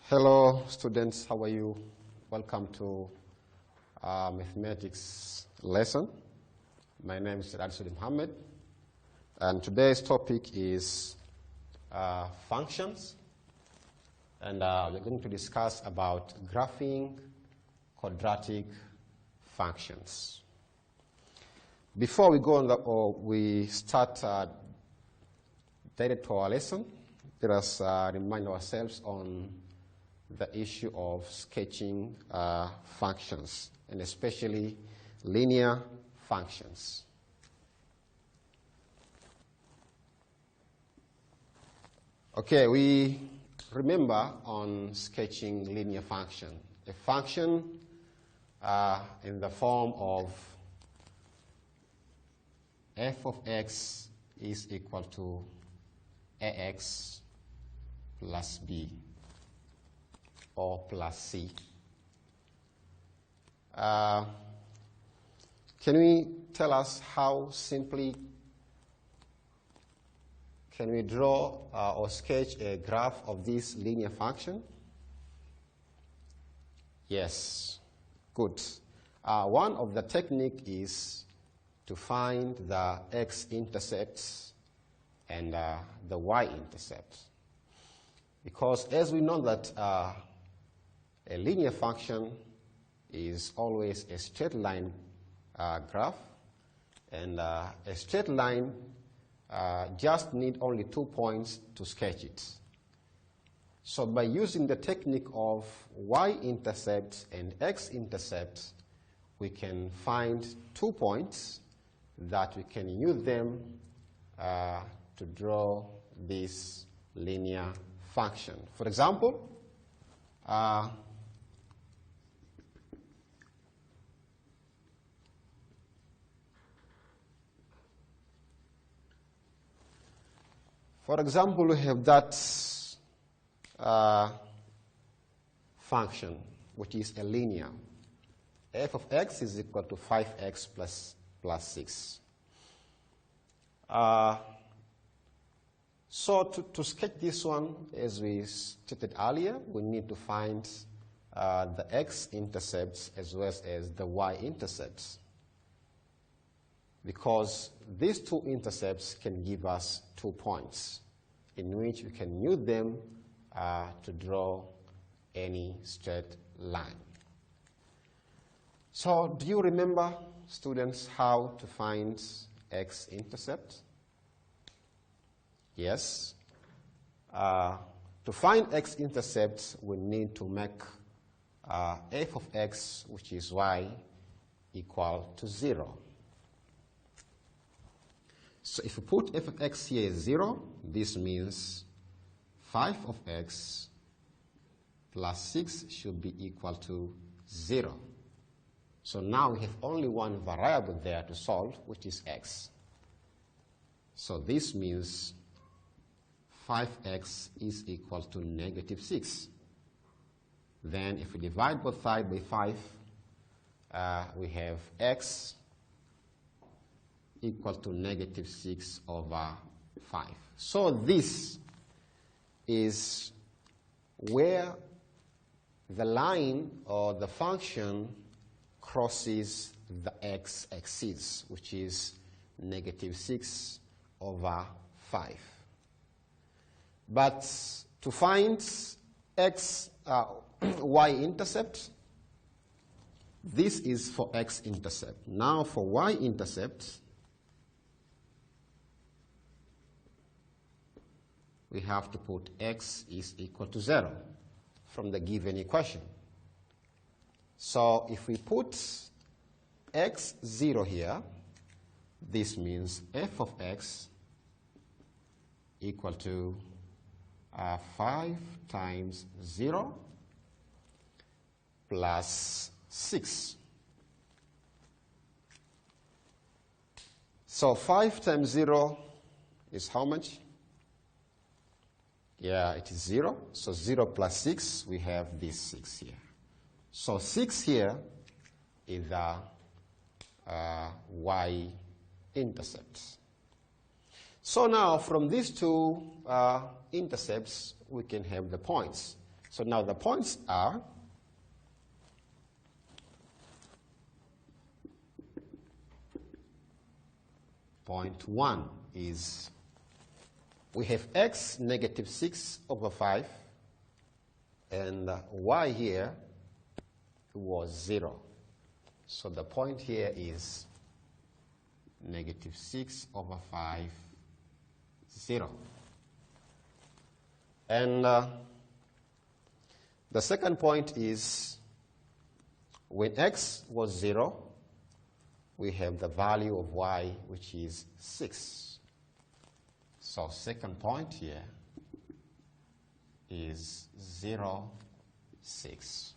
Hello, students. How are you? Welcome to mathematics lesson. My name is Radsudi Mohammed, and today's topic is functions, and we're going to discuss about graphing quadratic functions. Before we go on, we start direct to our lesson. Let us remind ourselves on the issue of sketching functions, and especially linear functions. Okay, we remember on sketching linear function. A function in the form of f of x is equal to ax plus b or plus c. Can we tell us how simply can we draw or sketch a graph of this linear function? Yes, good. One of the technique is to find the x-intercepts and the y-intercepts. Because as we know that a linear function is always a straight line graph, and a straight line just need only 2 points to sketch it. So by using the technique of y-intercepts and x-intercepts, we can find 2 points that we can use them to draw this linear function. For example, we have that function, which is a linear. F of x is equal to 5x plus 6. So to sketch this one, as we stated earlier, we need to find the x-intercepts as well as the y-intercepts, because these two intercepts can give us 2 points in which we can use them to draw any straight line. So do you remember, students, how to find x-intercept? Yes. To find x-intercepts, we need to make f of x, which is y, equal to 0. So if we put f of x here as 0, this means 5 of x plus 6 should be equal to 0. So now we have only one variable there to solve, which is x. So this means 5x is equal to negative 6. Then if we divide both sides by 5, we have x equal to negative 6 over 5. So this is where the line or the function crosses the x-axis, which is negative 6 over 5. But to find y-intercept, this is for x-intercept. Now for y-intercept, we have to put x is equal to 0 from the given equation. So if we put x 0 here, this means f of x equal to 5 times 0 plus 6. So 5 times 0 is how much? Yeah, it is 0. So 0 plus 6, we have this 6 here. So 6 here is the y-intercept. So now from these two intercepts, we can have the points. So now the points are point 1 is we have x negative 6 over 5 and y here was 0. So the point here is negative 6 over 5, 0. And the second point is when x was 0, we have the value of y, which is 6. So second point here is 0, 6.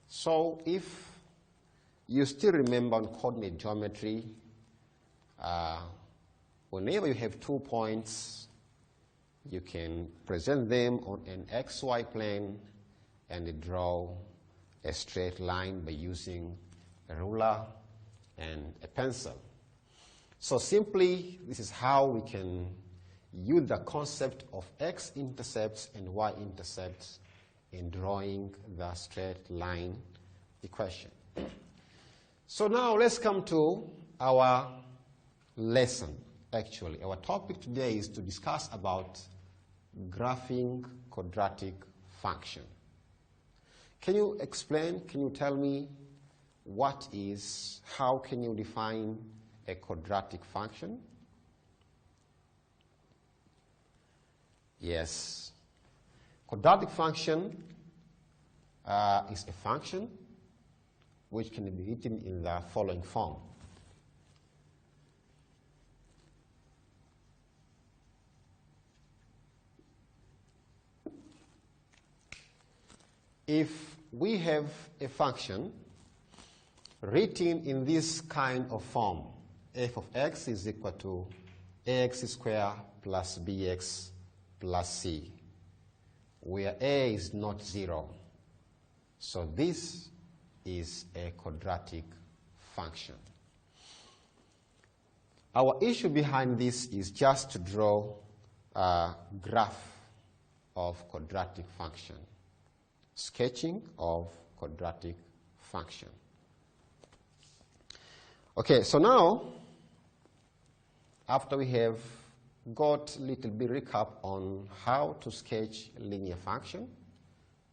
So if you still remember on coordinate geometry, whenever you have 2 points, you can present them on an xy plane and draw a straight line by using a ruler and a pencil. So simply, this is how we can use the concept of x-intercepts and y-intercepts in drawing the straight line equation. So now let's come to our lesson. Actually, our topic today is to discuss about graphing quadratic function. Can you explain, can you tell me what is, how can you define a quadratic function? Yes. Quadratic function is a function which can be written in the following form. If we have a function written in this kind of form, f of x is equal to ax squared plus bx plus c, where a is not 0. So this is a quadratic function. Our issue behind this is just to draw a graph of quadratic function, sketching of quadratic function. Okay, so now, after we have got a little bit recap on how to sketch a linear function,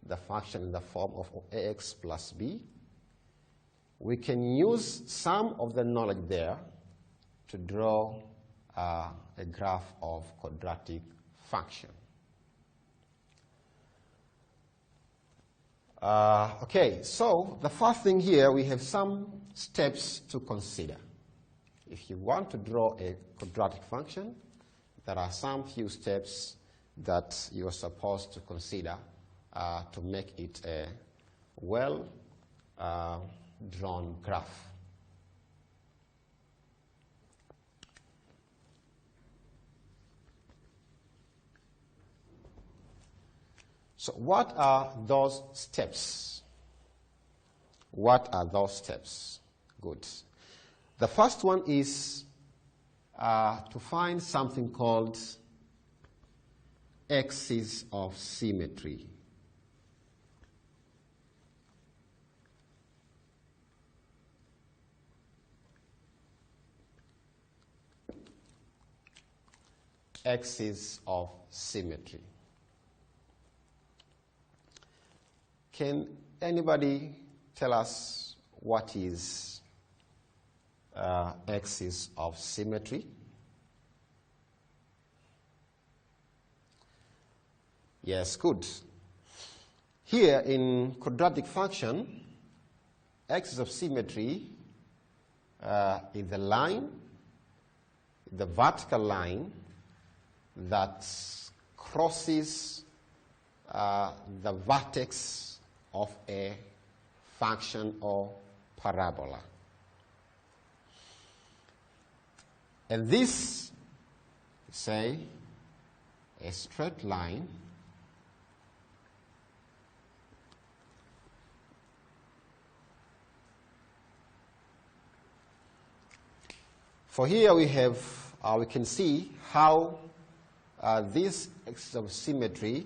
the function in the form of ax plus b, we can use some of the knowledge there to draw a graph of quadratic function. Okay, so the first thing here, we have some steps to consider. If you want to draw a quadratic function, there are some few steps that you are supposed to consider to make it a well drawn graph. So what are those steps? What are those steps? Good. The first one is to find something called axis of symmetry. Axis of symmetry. Can anybody tell us what is axis of symmetry? Yes, good. Here in quadratic function, axis of symmetry is the line, the vertical line that crosses the vertex of a function or parabola. And this, say, a straight line for here we have, we can see how this axis of symmetry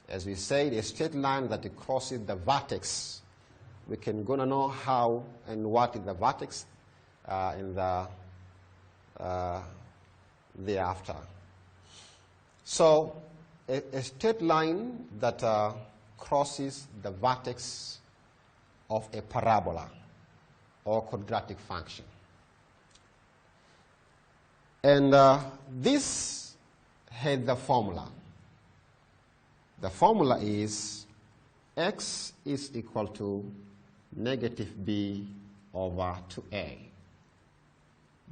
As we said, a straight line that crosses the vertex. We can gonna know how and what is the vertex in the thereafter. So a straight line that crosses the vertex of a parabola or quadratic function. And this had the formula. The formula is x is equal to negative b over 2a.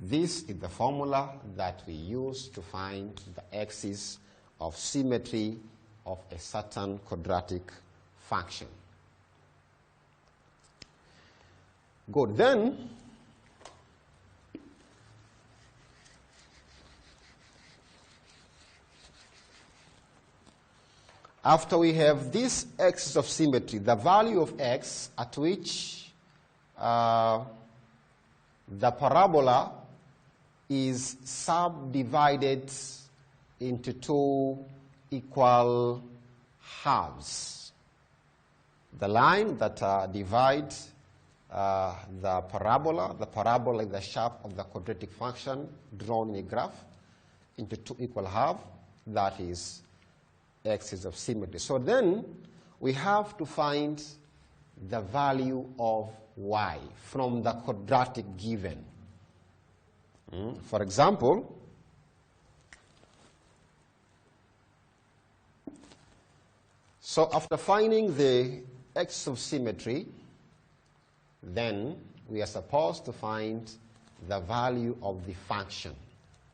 This is the formula that we use to find the axis of symmetry of a certain quadratic function. Good. Then, after we have this axis of symmetry, the value of x at which the parabola is subdivided into two equal halves. The line that divides the parabola is the shape of the quadratic function drawn in a graph into two equal halves, that is axis of symmetry. So then we have to find the value of y from the quadratic given. For example, so after finding the axis of symmetry, then we are supposed to find the value of the function,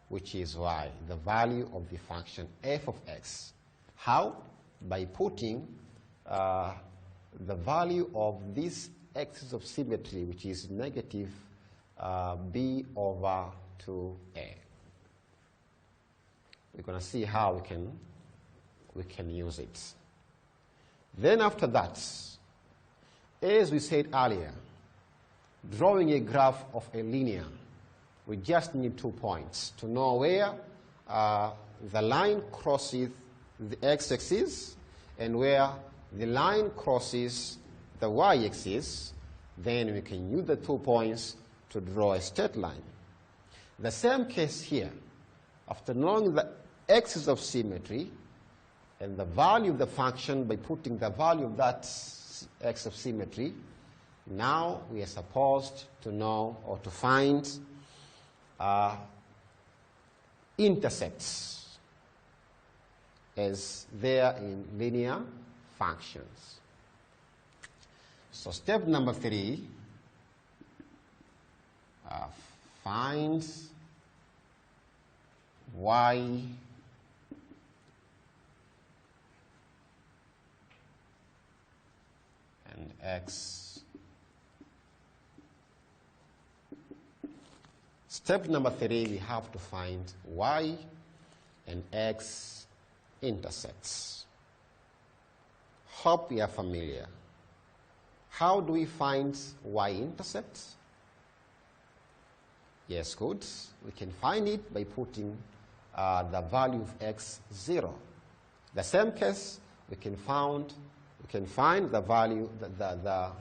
which is y, the value of the function f of x. How? By putting the value of this axis of symmetry, which is negative b over 2a. We're going to see how we can use it. Then after that, as we said earlier, drawing a graph of a linear, we just need 2 points to know where the line crosses the x-axis and where the line crosses the y-axis. Then we can use the 2 points to draw a straight line. The same case here. After knowing the axis of symmetry and the value of the function by putting the value of that axis of symmetry, now we are supposed to know or to find intercepts as they are in linear functions. So step number 3, find y and x. Step number 3, we have to find y and x intercepts. Hope you are familiar. How do we find y-intercepts? Yes, good. We can find it by putting the value of x 0. The same case, we can find the value, the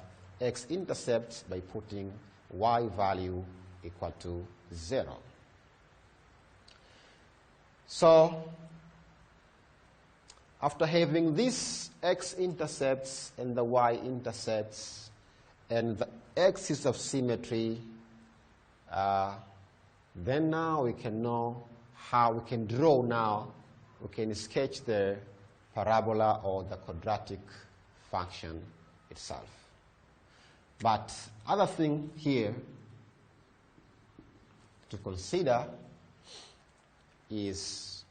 x-intercepts by putting y value equal to 0. So, after having these x-intercepts and the y-intercepts and the axis of symmetry, then now we can know how we can draw now, we can sketch the parabola or the quadratic function itself. But other thing here to consider is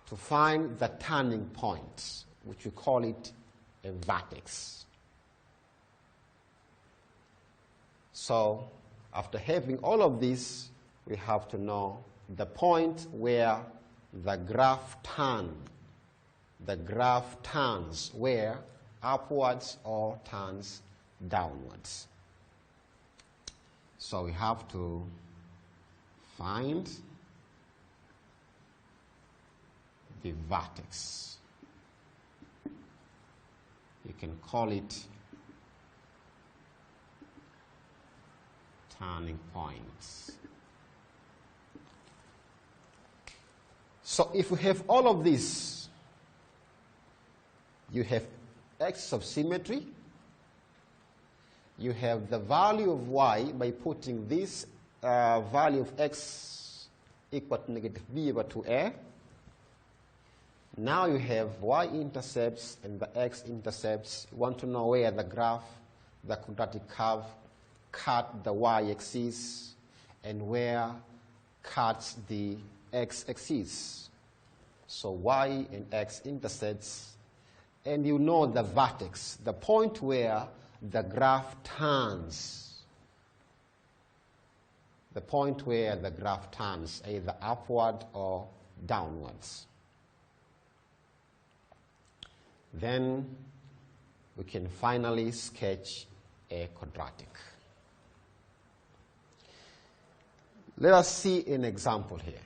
to find the turning point, which we call it a vertex. So after having all of this, we have to know the point where the graph turns where upwards or turns downwards. So we have to find the vertex. can call it turning points. So if we have all of this, you have axis of symmetry, you have the value of y by putting this value of x equal to negative b over 2a. Now you have y-intercepts and the x-intercepts. You want to know where the graph, the quadratic curve, cut the y-axis and where cuts the x-axis. So y and x-intercepts, and you know the vertex, the point where the graph turns. The point where the graph turns, either upward or downwards. Then we can finally sketch a quadratic. Let us see an example here.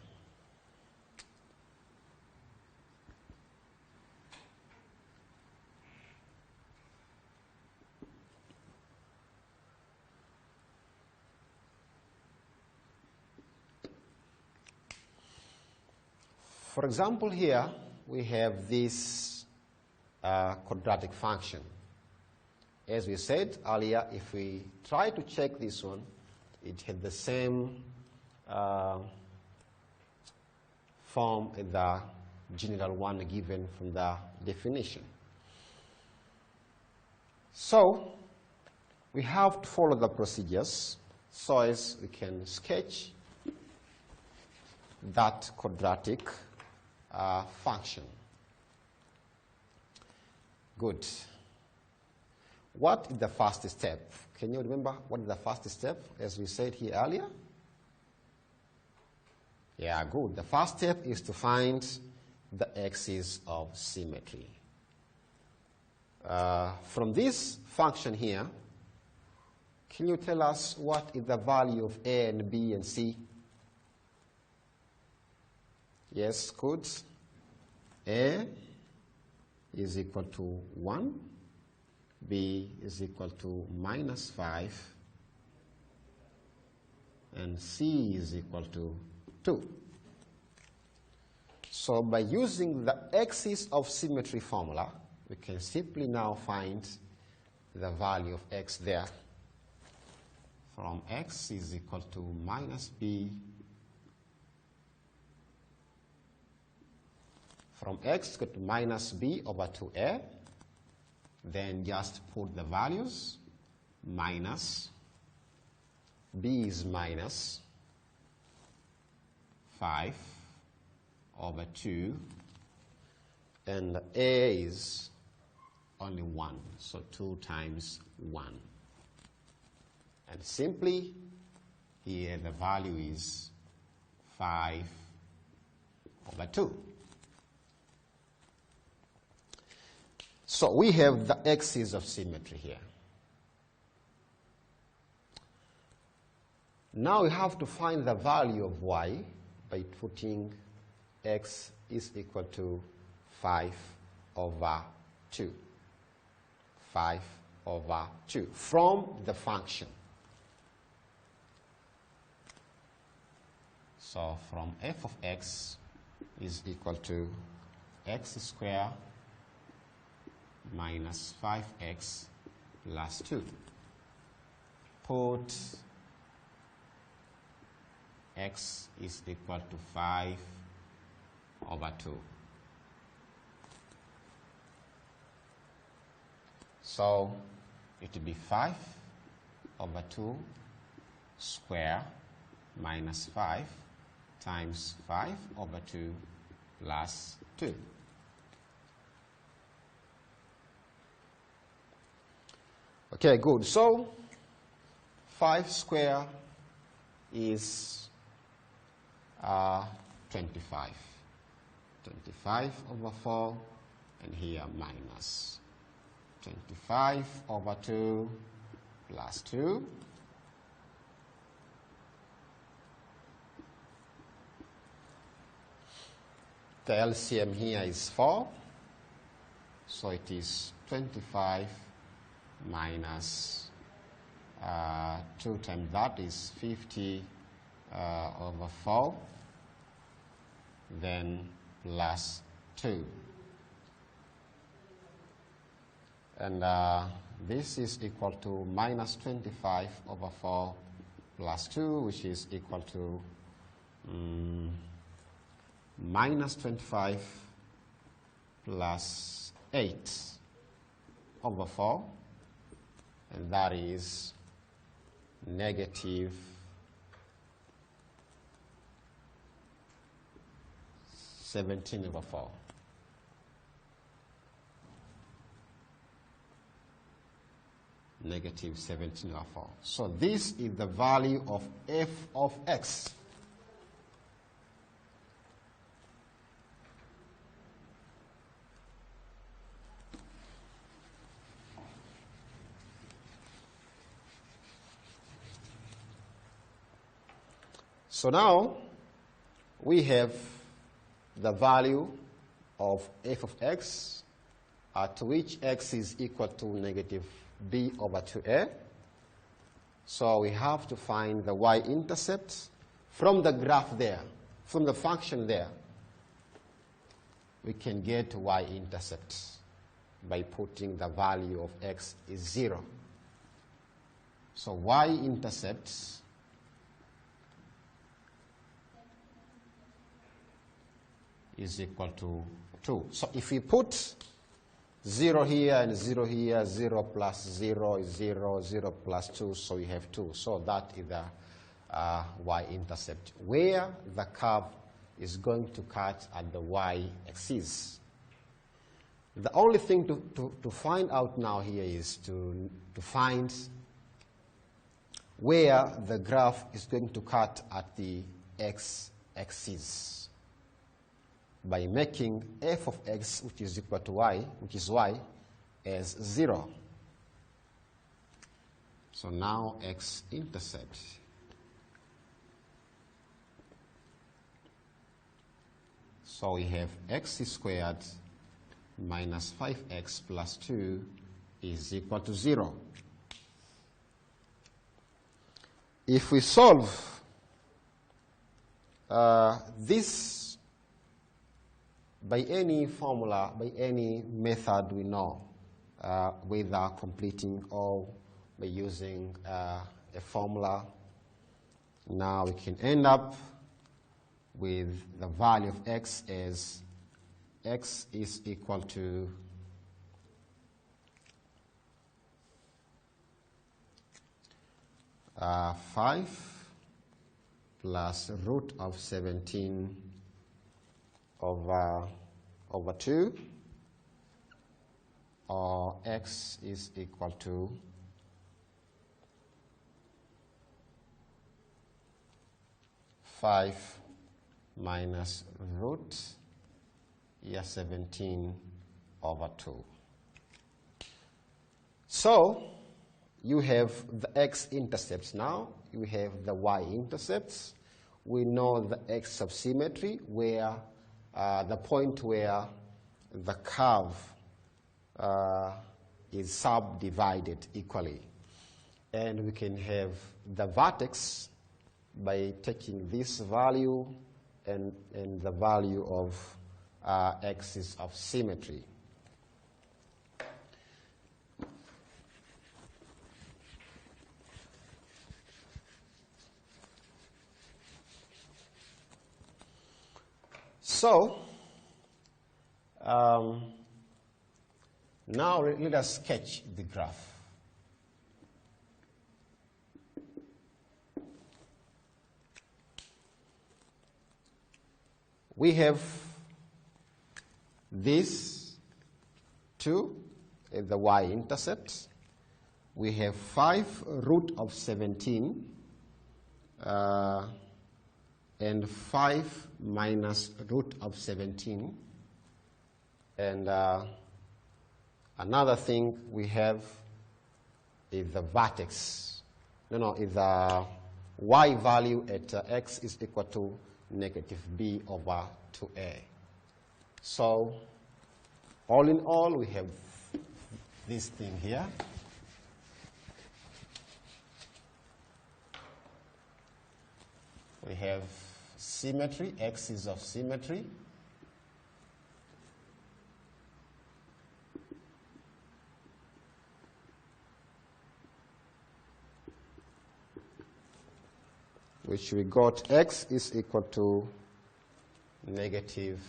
For example, here we have this quadratic function. As we said earlier, if we try to check this one, it had the same form as the general one given from the definition. So we have to follow the procedures so as we can sketch that quadratic function. Good. What is the first step? Can you remember what is the first step, as we said here earlier? Yeah, good. The first step is to find the axis of symmetry. From this function here, can you tell us what is the value of a and b and c? Yes, good. A is equal to 1, b is equal to -5, and c is equal to 2. So by using the axis of symmetry formula, we can simply now find the value of x there. From x is equal to -b. From x equal to -b over 2a, then just put the values. Minus, b is minus 5 over 2, and a is only 1, so 2 times 1. And simply, here the value is 5 over 2. So we have the axis of symmetry here. Now we have to find the value of y by putting x is equal to 5 over 2. 5 over 2 from the function. So from f of x is equal to x squared minus 5x plus 2. Put x is equal to 5 over 2. So it will be 5 over 2 square minus 5 times 5 over 2 plus 2. Okay, good. So 5 square is 25. 25 over 4, and here minus 25 over 2 plus 2. The LCM here is 4. So it is 25 minus 2 times that is 50 over 4, then plus 2. And this is equal to minus 25 over 4 plus 2, which is equal to minus 25 plus 8 over 4, and that is negative 17 over 4. Negative 17 over 4. So this is the value of f of x. So now we have the value of f of x at which x is equal to negative b over 2a. So we have to find the y-intercept from the graph there, from the function there. We can get y-intercept by putting the value of x is 0. So y-intercept is equal to 2. So if we put 0 here and 0 here, 0 plus 0 is 0, 0 plus 2, so you have 2. So that is the y-intercept, where the curve is going to cut at the y-axis. The only thing to find out now here is to find where the graph is going to cut at the x-axis by making f of x, which is equal to y, which is y, as 0. So now x-intercept so we have x squared minus 5x plus 2 is equal to 0. If we solve this by any formula, by any method we know, whether completing or by using a formula, now we can end up with the value of x as x is equal to uh, 5 plus root of 17 over 2, or x is equal to 5 minus root 17 over 2. So you have the x-intercepts now, you have the y-intercepts. We know the x of symmetry, where the point where the curve is subdivided equally. And we can have the vertex by taking this value and the value of axis of symmetry. So now let us sketch the graph. We have this 2 as the y-intercept. We have 5 root of 17 and 5 minus root of 17. And another thing we have is the vertex. Is the y value at x is equal to negative b over 2a. So All in all, we have this thing here. We have symmetry, axis of symmetry. Which we got x is equal to negative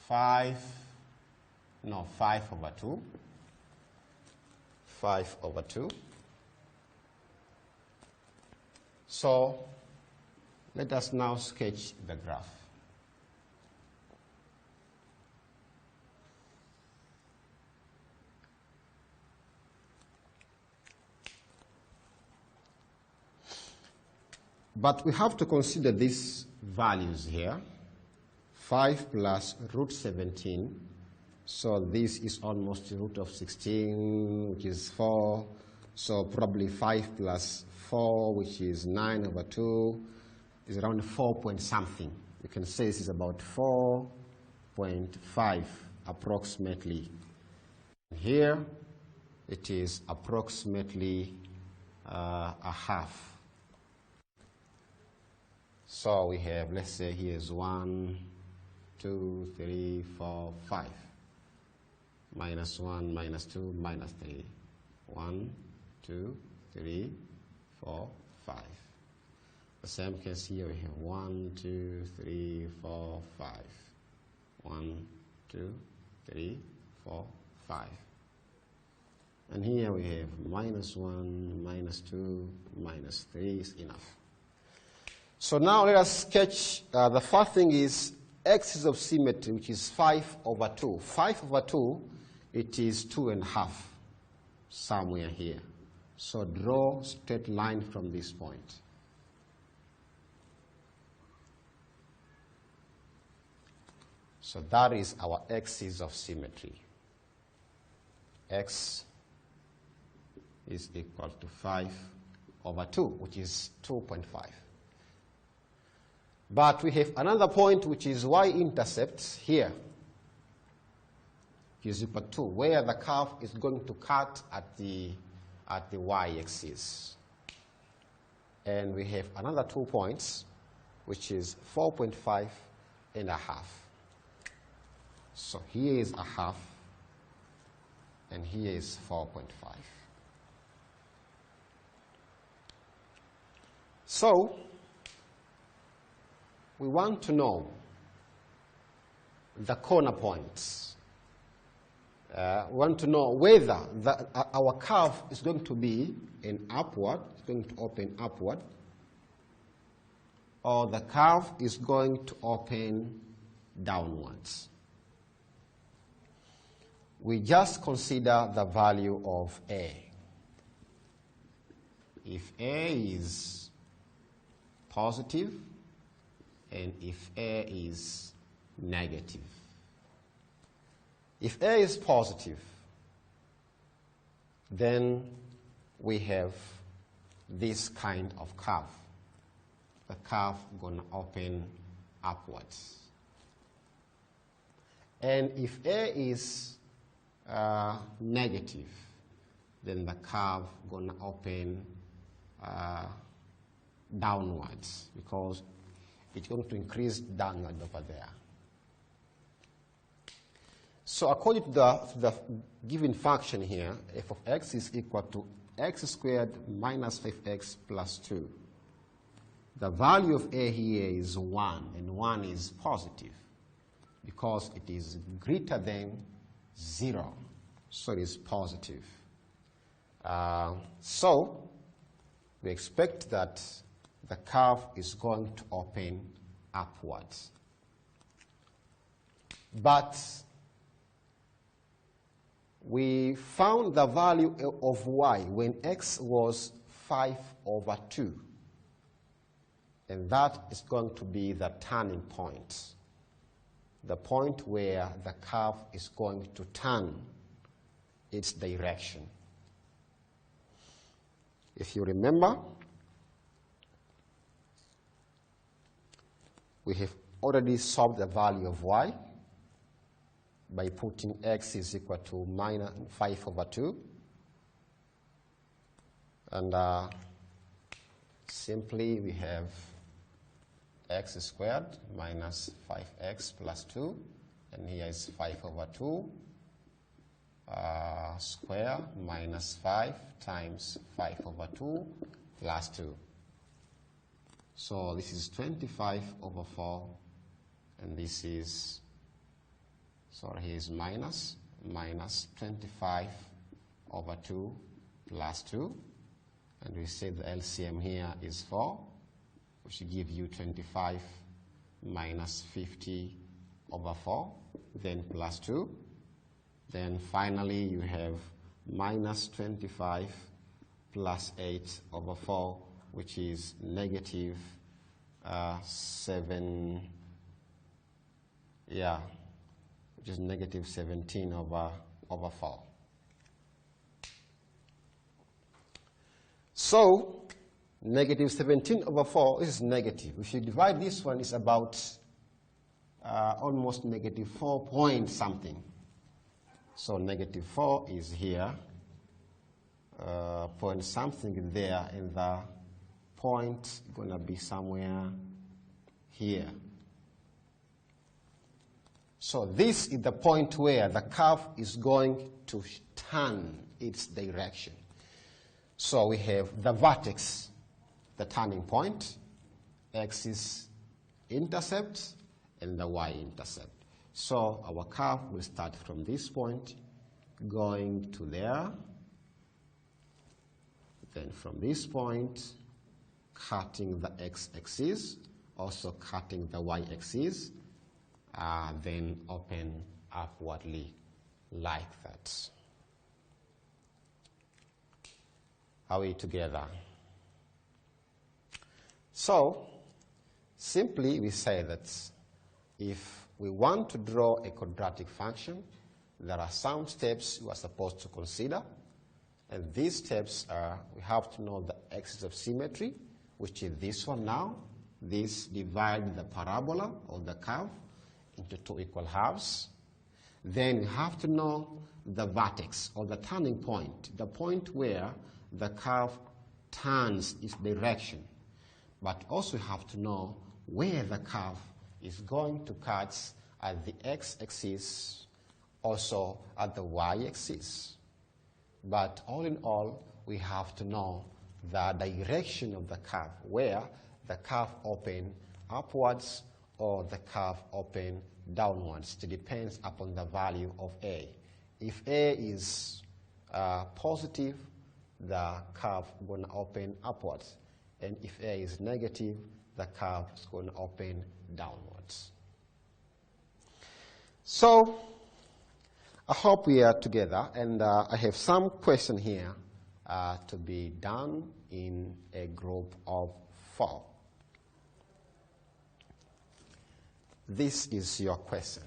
5 over 2. 5 over 2. So let us now sketch the graph. But we have to consider these values here. 5 plus root 17. So this is almost root of 16, which is 4. So probably 5 plus 4, which is 9 over 2, is around 4 point something. You can say this is about 4.5 approximately. Here it is approximately a half. So we have, let's say here is 1, 2, 3, 4, 5. Minus 1, minus 2, minus 3. 1, 2, 3, 4, 5. The same case here, we have 1, 2, 3, 4, 5. 1, 2, 3, 4, 5. And here we have minus 1, minus 2, minus 3 is enough. So now let us sketch, the first thing is axis of symmetry, which is 5 over 2. 5 over 2, it is 2.5, somewhere here. So draw a straight line from this point. So that is our axis of symmetry. X is equal to 5 over 2, which is 2.5. But we have another point, which is y-intercepts here, which is equal to where the curve is going to cut at the y-axis. And we have another 2 points, which is 4.5 and a half. So here is a half, and here is 4.5. So we want to know the corner points. We want to know whether our curve is going to be an upward, it's going to open upward, or the curve is going to open downwards. We just consider the value of A. If A is positive, and if A is negative. If A is positive, then we have this kind of curve. The curve going to open upwards. And if A is negative, then the curve going to open downwards, because it's going to increase downward over there. So according to the given function here, f of x is equal to x squared minus 5x plus 2. The value of A here is 1, and 1 is positive because it is greater than 0. So it is positive. So we expect that the curve is going to open upwards. But we found the value of y when x was 5 over 2. And that is going to be the turning point, the point where the curve is going to turn its direction. If you remember, we have already solved the value of y. by putting x is equal to minus 5 over 2. And simply we have x squared minus 5x plus 2. And here is 5 over 2 square minus 5 times 5 over 2 plus 2. So this is 25 over 4, and this is, sorry, here is minus 25 over 2 plus 2. And we say the LCM here is 4, which will give you 25 minus 50 over 4, then plus 2. Then finally you have minus 25 plus 8 over 4, which is negative 7, yeah, which is negative 17 over 4. So negative 17 over 4 is negative. If you divide this one, it's about almost negative 4 point something. So negative 4 is here, point something there, and the point going to be somewhere here. So this is the point where the curve is going to turn its direction. So we have the vertex, the turning point, axis intercept, and the y-intercept. So our curve will start from this point, going to there, then from this point, cutting the x-axis, also cutting the y-axis, then open upwardly like that. Are we together? So simply we say that if we want to draw a quadratic function, there are some steps we are supposed to consider. And these steps are, we have to know the axis of symmetry, which is this one now. This divides the parabola or the curve into 2 equal halves. Then we have to know the vertex or the turning point, the point where the curve turns its direction. But also we have to know where the curve is going to cut at the x-axis, also at the y-axis. But all in all, we have to know the direction of the curve, where the curve open upwards or the curve open downwards. It depends upon the value of A. If A is positive, the curve is going to open upwards. And if A is negative, the curve is going to open downwards. So I hope we are together, and I have some question here to be done in a group of 4. This is your question.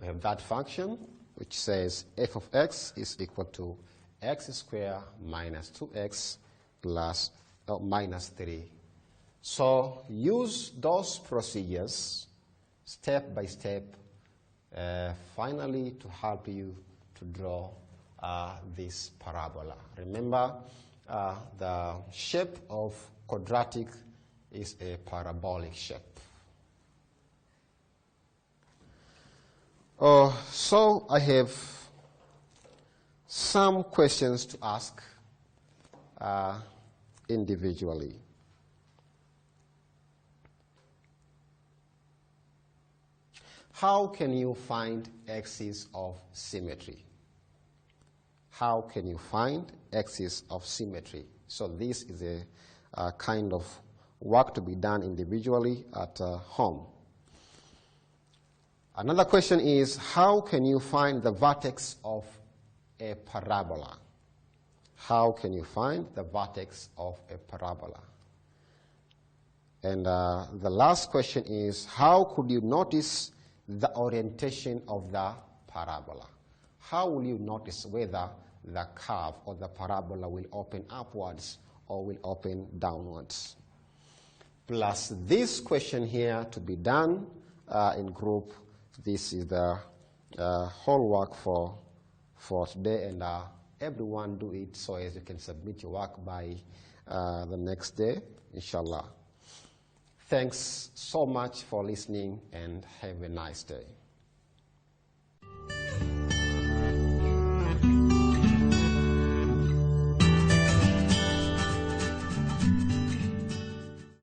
We have that function which says f of x is equal to x squared minus 2x plus minus 3. So use those procedures step by step, finally to help you to draw this parabola. Remember, the shape of quadratic is a parabolic shape. So I have some questions to ask individually. How can you find axis of symmetry? How can you find axis of symmetry? So this is a kind of work to be done individually at home. Another question is, how can you find the vertex of a parabola? How can you find the vertex of a parabola? And the last question is, how could you notice the orientation of the parabola? how will you notice whether the curve or the parabola will open upwards or will open downwards? Plus this question here to be done in group. This is the whole work for today, and everyone do it so as you can submit your work by the next day, inshallah. Thanks so much for listening and have a nice day.